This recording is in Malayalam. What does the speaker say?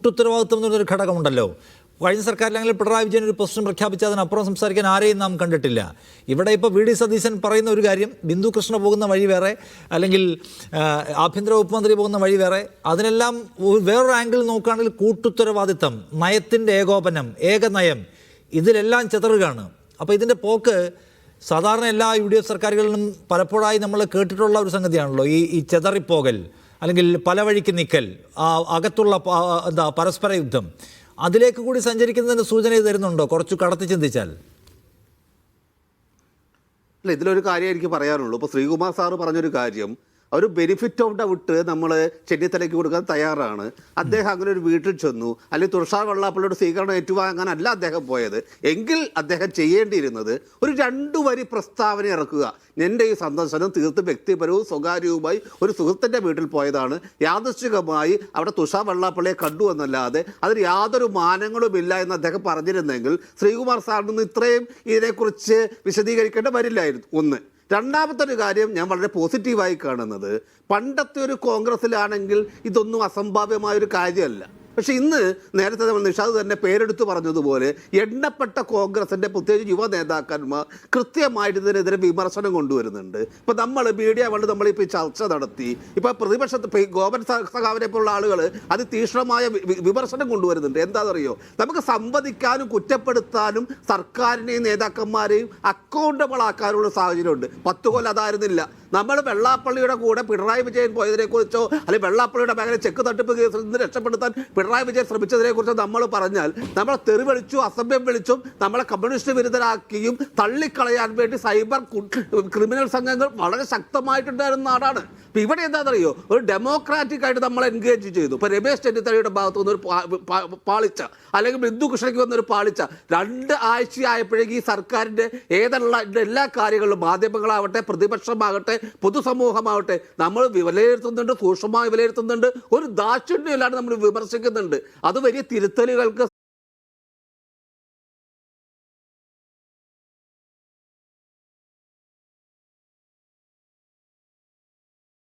കൂട്ടുത്തരവാദിത്വം എന്നൊരു ഘടകമുണ്ടല്ലോ. കഴിഞ്ഞ സർക്കാരിലെങ്കിൽ പിണറായി വിജയൻ ഒരു പ്രശ്നം പ്രഖ്യാപിച്ച് അതിനപ്പുറം സംസാരിക്കാൻ ആരെയും നാം കണ്ടിട്ടില്ല. ഇവിടെ ഇപ്പോൾ വി ഡി സതീശൻ പറയുന്ന ഒരു കാര്യം, ബിന്ദു കൃഷ്ണ പോകുന്ന വഴി വേറെ, അല്ലെങ്കിൽ ആഭ്യന്തര വകുപ്പ് മന്ത്രി പോകുന്ന വഴി വേറെ. അതിനെല്ലാം വേറൊരു ആംഗിൾ നോക്കുകയാണെങ്കിൽ കൂട്ടുത്തരവാദിത്വം, നയത്തിൻ്റെ ഏകോപനം, ഏകനയം, ഇതിലെല്ലാം ചെതറുകയാണ്. അപ്പോൾ ഇതിൻ്റെ പോക്ക് സാധാരണ എല്ലാ UDF സർക്കാരുകളിലും പലപ്പോഴായി നമ്മൾ കേട്ടിട്ടുള്ള ഒരു സംഗതിയാണല്ലോ, ഈ ചെതറിപ്പോകൽ, അല്ലെങ്കിൽ പല വഴിക്ക് നിൽക്കൽ, അകത്തുള്ള പരസ്പര യുദ്ധം. അതിലേക്ക് കൂടി സഞ്ചരിക്കുന്നതിന് സൂചന തരുന്നുണ്ടോ കുറച്ച് കടത്തി ചിന്തിച്ചാൽ? അല്ല, ഇതിലൊരു കാര്യം എനിക്ക് പറയാനുള്ളൂ. ഇപ്പോൾ ശ്രീകുമാർ സാറ് പറഞ്ഞൊരു കാര്യം, ഒരു ബെനിഫിറ്റ് ഓഫ് ഡൗട്ട് നമ്മൾ ചെന്നിത്തലയ്ക്ക് കൊടുക്കാൻ തയ്യാറാണ്. അദ്ദേഹം അങ്ങനെ ഒരു വീട്ടിൽ ചെന്നു, അല്ലെങ്കിൽ തുഷാർ വെള്ളാപ്പള്ളിയുടെ സ്വീകരണം ഏറ്റുവാങ്ങാനല്ല അദ്ദേഹം പോയത്. എങ്കിൽ അദ്ദേഹം ചെയ്യേണ്ടിയിരുന്നത് ഒരു 2 വരി പ്രസ്താവന ഇറക്കുക. എൻ്റെ ഈ സന്ദർശനം തീർത്തും വ്യക്തിപരവും സ്വകാര്യവുമായി ഒരു സുഹൃത്തിൻ്റെ വീട്ടിൽ പോയതാണ്, യാദൃശ്ചികമായി അവിടെ തുഷാർ വെള്ളാപ്പള്ളിയെ കണ്ടു എന്നല്ലാതെ അതിന് യാതൊരു മാനങ്ങളുമില്ല എന്ന് അദ്ദേഹം പറഞ്ഞിരുന്നെങ്കിൽ ശ്രീകുമാർ സാറിന് ഇത്രയും ഇതിനെക്കുറിച്ച് വിശദീകരിക്കേണ്ട വരില്ലായിരുന്നു. ഒന്ന്. രണ്ടാമത്തെ ഒരു കാര്യം ഞാൻ വളരെ പോസിറ്റീവായി കാണുന്നത്, പണ്ടത്തെ ഒരു കോൺഗ്രസ്സിലാണെങ്കിൽ ഇതൊന്നും അസംഭാവ്യമായൊരു കാര്യമല്ല. പക്ഷെ ഇന്ന് നേരത്തെ നമ്മൾ നിഷാദ് തന്നെ പേരെടുത്ത് പറഞ്ഞതുപോലെ എണ്ണപ്പെട്ട കോൺഗ്രസിൻ്റെ പ്രത്യേകിച്ച് യുവ നേതാക്കന്മാർ കൃത്യമായിട്ട് ഇതിനെതിരെ വിമർശനം കൊണ്ടുവരുന്നുണ്ട്. ഇപ്പോൾ നമ്മൾ മീഡിയ കൊണ്ട് നമ്മളിപ്പോൾ ഈ ചർച്ച നടത്തി, ഇപ്പോൾ പ്രതിപക്ഷത്ത് ഗോപൻ സഖാവിനെ പോലുള്ള ആളുകൾ തീക്ഷ്ണമായ വിമർശനം കൊണ്ടുവരുന്നുണ്ട്. എന്താണെന്നറിയോ, നമുക്ക് സംവദിക്കാനും കുറ്റപ്പെടുത്താനും സർക്കാരിനെയും നേതാക്കന്മാരെയും അക്കൗണ്ടബിൾ ആക്കാനുള്ള സാഹചര്യമുണ്ട്. 10 കൊല്ലം അതായിരുന്നില്ല. നമ്മൾ വെള്ളാപ്പള്ളിയുടെ കൂടെ പിണറായി വിജയൻ പോയതിനെക്കുറിച്ചോ അല്ലെങ്കിൽ വെള്ളാപ്പള്ളിയുടെ മേഖല ചെക്ക് തട്ടിപ്പ് കേസിൽ നിന്ന് രക്ഷപ്പെടുത്താൻ പിണറായി വിജയൻ ശ്രമിച്ചതിനെക്കുറിച്ച് നമ്മൾ പറഞ്ഞാൽ നമ്മളെ തെറി വിളിച്ചു, അസഭ്യം വിളിച്ചും നമ്മളെ കമ്മ്യൂണിസ്റ്റ് വിരുദ്ധരാക്കിയും തള്ളിക്കളയാൻ വേണ്ടി സൈബർ ക്രിമിനൽ സംഘങ്ങൾ വളരെ ശക്തമായിട്ടുണ്ടായിരുന്ന നാടാണ്. ഇപ്പം ഇവിടെ എന്താണെന്നറിയോ, ഒരു ഡെമോക്രാറ്റിക് ആയിട്ട് നമ്മൾ എൻഗേജ് ചെയ്തു. ഇപ്പോൾ രമേശ് ചെന്നിത്തലയുടെ ഭാഗത്തു നിന്നൊരു പാളിച്ച, അല്ലെങ്കിൽ ബിന്ദു കൃഷ്ണയ്ക്ക് വന്നൊരു പാളിച്ച, 2 ആഴ്ചയായപ്പോഴേക്കും ഈ സർക്കാരിൻ്റെ എല്ലാ കാര്യങ്ങളിലും മാധ്യമങ്ങളാവട്ടെ, പ്രതിപക്ഷമാകട്ടെ, പൊതുസമൂഹമാവട്ടെ, നമ്മൾ വിലയിരുത്തുന്നുണ്ട്, സൂക്ഷ്മമായി വിലയിരുത്തുന്നുണ്ട്. ഒരു ദാക്ഷിണ്യമില്ലാണ്ട് നമ്മൾ വിമർശിക്കുന്നുണ്ട്. അത് വലിയ തിരുത്തലുകൾക്ക്